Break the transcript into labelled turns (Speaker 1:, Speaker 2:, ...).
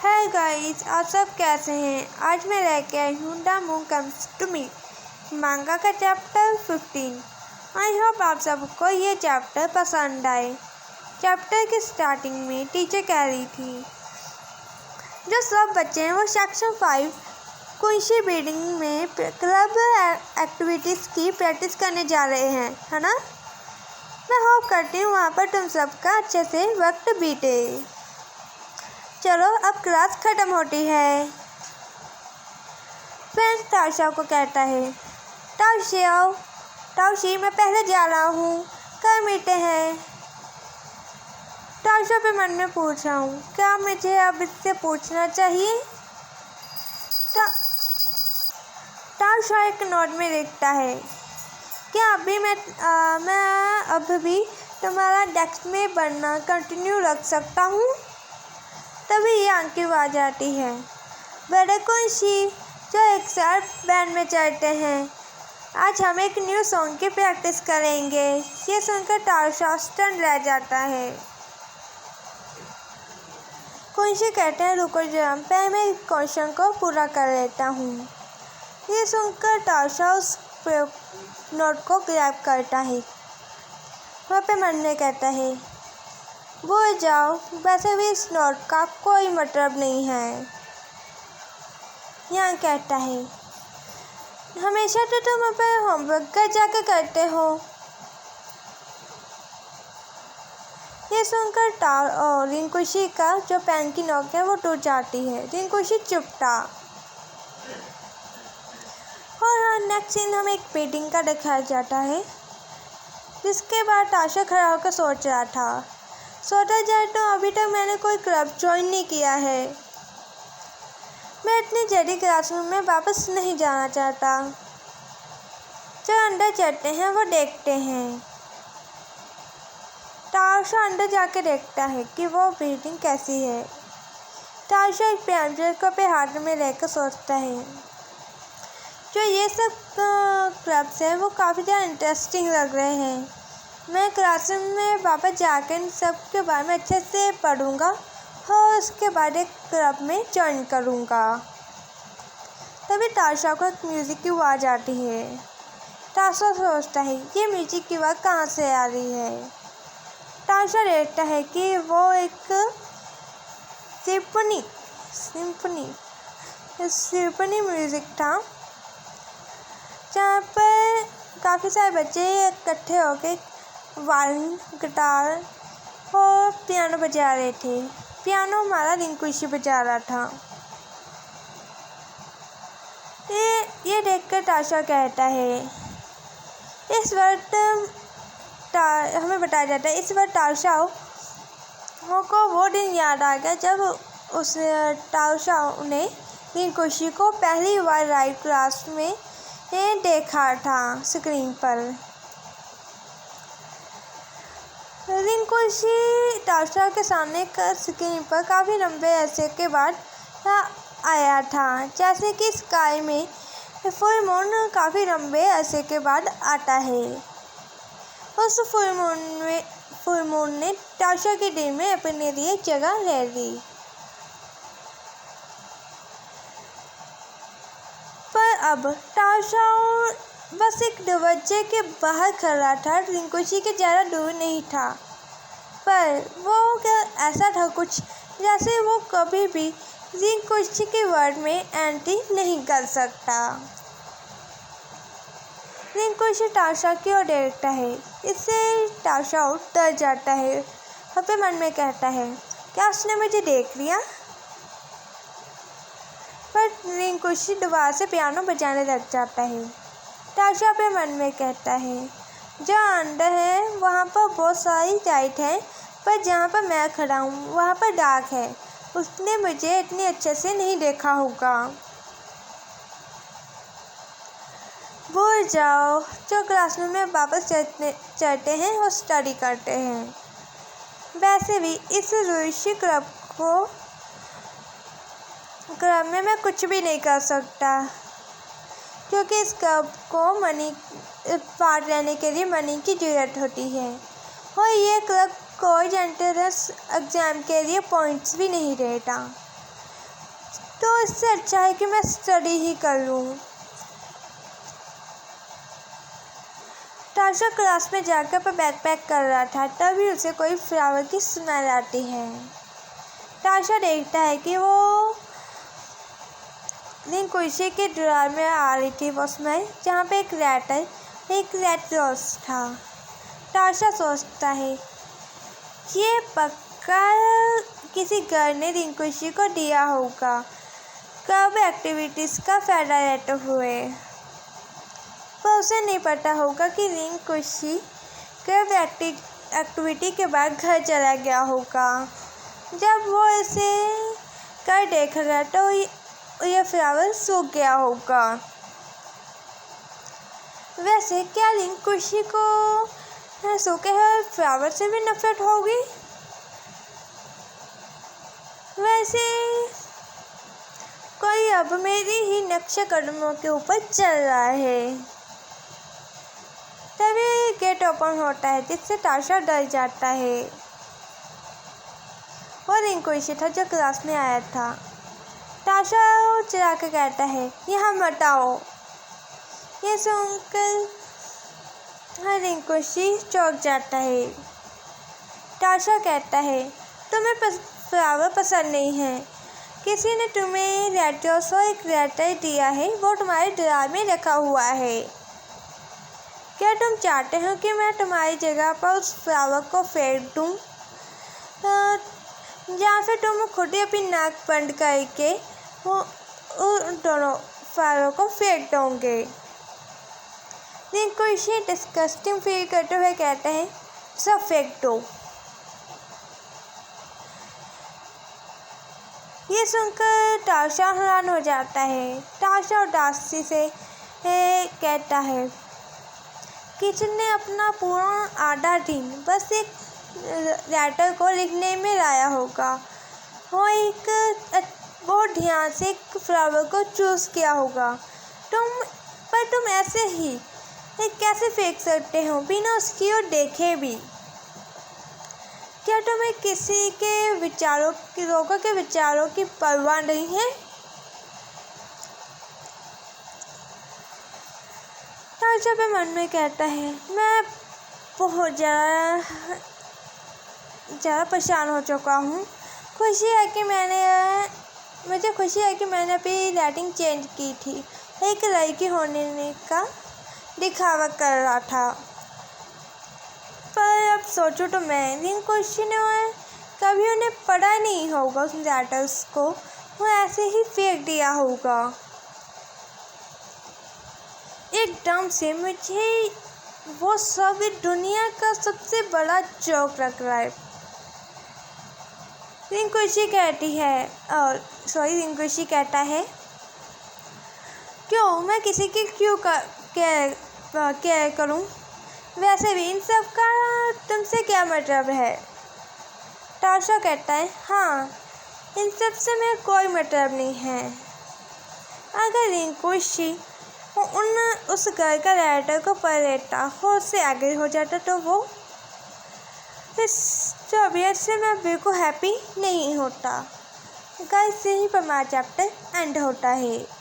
Speaker 1: Hi guys, आप सब कैसे हैं। आज मैं लेके आई हूँ the moon comes to me manga का चैप्टर 15। आई होप आप सबको ये चैप्टर पसंद आए। चैप्टर की स्टार्टिंग में टीचर कह रही थी जो सब बच्चे हैं वो सेक्शन 5 कुंशी बिल्डिंग में क्लब एक्टिविटीज़ की प्रैक्टिस करने जा रहे हैं, है ना। मैं होप करती हूँ वहाँ पर तुम सबका अच्छे से वक्त बीते। चलो अब क्लास खत्म होती है। फ्रेंड्स ताउशिया को कहता है, ताउशी मैं पहले जा रहा हूँ, कल मिलते हैं। ताउशिया पे मन में पूछ रहा हूँ, क्या मुझे अब इससे पूछना चाहिए। ताउशिया एक नोट में लिखता है, क्या अभी मैं अब भी तुम्हारा डेस्क में बनना कंटिन्यू रख सकता हूँ। तभी ये आंकी आवाज आती है, बड़े कुंशी जो एक साथ बैंड में चढ़ते हैं, आज हम एक न्यू सॉन्ग की प्रैक्टिस करेंगे। ये सुनकर ताउशिया स्टन रह जाता है। कुंशी कहते हैं, रुको जरा, पहले मैं इस क्वेश्चन को पूरा कर लेता हूँ। ये सुनकर ताउशिया उस नोट को ग्रैब करता है। वहाँ पे मन में कहता है, भूल जाओ, वैसे भी इस नोट का कोई मतलब नहीं है। यहाँ कहता है, हमेशा तो तुम अपना होमवर्क घर जाकर करते हो। ये सुनकर रिंकुशी का जो पेन की नोक है वो टूट जाती है। रिंकुशी चुप था। और हाँ, नेक्स्ट सीन हमें एक पेंटिंग का दिखाया जाता है, जिसके बाद ताउशिया खड़ा होकर सोच रहा था, सोचा जाए तो अभी तक मैंने कोई क्लब ज्वाइन नहीं किया है। मैं इतनी जल्दी क्लासरूम में वापस नहीं जाना चाहता। जो अंदर चलते हैं वो देखते हैं। ताउशिया अंदर जाके देखता है कि वो बिल्डिंग कैसी है। ताउशिया एक पैम्पलेट को पे हाथ में लेकर सोचता है, जो ये सब क्लब्स हैं वो काफ़ी ज़्यादा इंटरेस्टिंग लग रहे हैं। मैं क्लासरूम में वापस जाकर इन सब के बारे में अच्छे से पढ़ूंगा और उसके बाद एक क्लब में ज्वाइन करूंगा। तभी ताउशिया को एक म्यूज़िक की आवाज़ आती है। ताउशिया सोचता है, ये म्यूज़िक की आवाज़ कहाँ से आ रही है। ताउशिया देखता है कि वो एक सिम्फनी म्यूज़िक था, जहाँ पर काफ़ी सारे बच्चे इकट्ठे होकर वायलिन, गिटार और पियानो बजा रहे थे। पियानो हमारा रिंकुशी बजा रहा था। ये देखकर ताउशिया कहता है, इस वक्त हमें बताया जाता है, इस वक्त ताउशिया को वो दिन याद आ गया जब ताउशिया ने रिंकुशी को पहली बार राइट क्लास में देखा था स्क्रीन पर। रिंकुशी ताउशिया के सामने स्क्रीन पर काफ़ी लंबे अरसे के बाद आया था, जैसे कि स्काई में फुल मून काफ़ी लंबे अरसे के बाद आता है। उस फुल मून ने ताउशिया के दिल में अपने लिए जगह ले ली। पर अब ताउशिया बस एक दरवाजे के बाहर खड़ा था, रिंकुशी के ज़्यादा दूर नहीं था। पर वो ऐसा था कुछ जैसे वो कभी भी रिंकुशी के वर्ड में एंट्री नहीं कर सकता। रिंकुशी ताउशिया की ओर देखता है। इससे ताउशिया डर जाता है। अपने मन में कहता है, क्या उसने मुझे देख लिया। पर रिंकुशी दोबारा से पियानो बजाने लग जाता है। ताउशिया अपने मन में कहता है, जहाँ अंदर है वहाँ पर बहुत सारी लाइट है, पर जहाँ पर मैं खड़ा हूँ वहाँ पर डार्क है। उसने मुझे इतने अच्छे से नहीं देखा होगा। भूल जाओ, जो क्लासरूम में वापस चढ़ते हैं और स्टडी करते हैं। वैसे भी इस रूसी क्लब में मैं कुछ भी नहीं कर सकता, क्योंकि इस क्लब को पार्ट लेने के लिए मनी की ज़रूरत होती है और ये क्लब कोई एंट्रेंस एग्ज़ाम के लिए पॉइंट्स भी नहीं देता। तो इससे अच्छा है कि मैं स्टडी ही कर लूँ। टाशा क्लास में जाकर पर बैकपैक कर रहा था, तभी उसे कोई फ्लावर की स्मेल आती है। टाशा देखता है कि वो लिंकुइशी के ड्रार में आ रही थी वो स्मेल, जहाँ पे एक रेड रोज था। टाशा सोचता है ये पक्का किसी गर्ल ने लिंकुइशी को दिया होगा कब एक्टिविटीज़ का फायदा लेते हुए, पर उसे नहीं पता होगा कि लिंकुइशी कब एक्टिविटी के बाद घर चला गया होगा। जब वो इसे कर देखेगा तो यह फ्लावर सूख गया होगा। वैसे क्या लिंकुइशी को सूखे हुए फ्लावर से भी नफरत होगी? वैसे कोई अब मेरी ही नक्शे कदमों के ऊपर चल रहा है। तभी गेट ओपन होता है, जिससे टाशा डर जाता है। वो लिंकुइशी था जो क्लास में आया था। टाशा चिल्ला कर कहता है, यहाँ मत आओ। ये सुनकर लिंकुइशी चौंक जाता है। टाशा कहता है, तुम्हें फ्लावर पसंद नहीं है, किसी ने तुम्हें लेटर्स और एक लेटर दिया है, वो तुम्हारे ड्रार में रखा हुआ है। क्या तुम चाहते हो कि मैं तुम्हारी जगह पर उस फ्लावर को फेंक दूँ, या फिर तुम खुद ही अपनी नाक बंद करके उन दोनों फ्लावर को फेंक दोगे? लिंकुइशी डिस्गस्टिंग फील करते हुए कहते हैं, सब फेंक दो। ये सुनकर टाशा हैरान हो जाता है। टाशा उदासी से कहता है, किचन ने अपना पूरा आधा दिन बस एक लेटर को लिखने में लाया होगा। वो ध्यान से एक फ्लावर को चूज़ किया होगा। तुम ऐसे ही कैसे फेंक सकते हो बिना उसकी ओर देखे भी? क्या तुम्हें किसी के लोगों के विचारों की परवाह नहीं है? टाशा अपने मन में कहता है, मैं बहुत ज़्यादा परेशान हो चुका हूँ। मुझे खुशी है कि मैंने अपनी राइटिंग चेंज की थी। एक लड़की होने का दिखावा कर रहा था, पर अब सोचो तो मैं लिंकुइशी ने कभी उन्हें पढ़ा नहीं होगा उस लेटर्स को, वो ऐसे ही फेंक दिया होगा। एकदम से मुझे वो सब दुनिया का सबसे बड़ा जोक लग रहा है। लिंकुइशी कहता है, क्यों मैं किसी की क्यों केयर करूं? वैसे भी इन सब का तुमसे क्या मतलब है? टाशा कहता है, हाँ, इन सब से मेरा कोई मतलब नहीं है। अगर लिंकुइशी उस घर का लेटर को पढ़ लेता और उससे आगे हो जाता तो वो इस तबीयत से मैं बिल्कुल हैप्पी नहीं होता। गाइस, यहीं पर हमारा चैप्टर एंड होता है।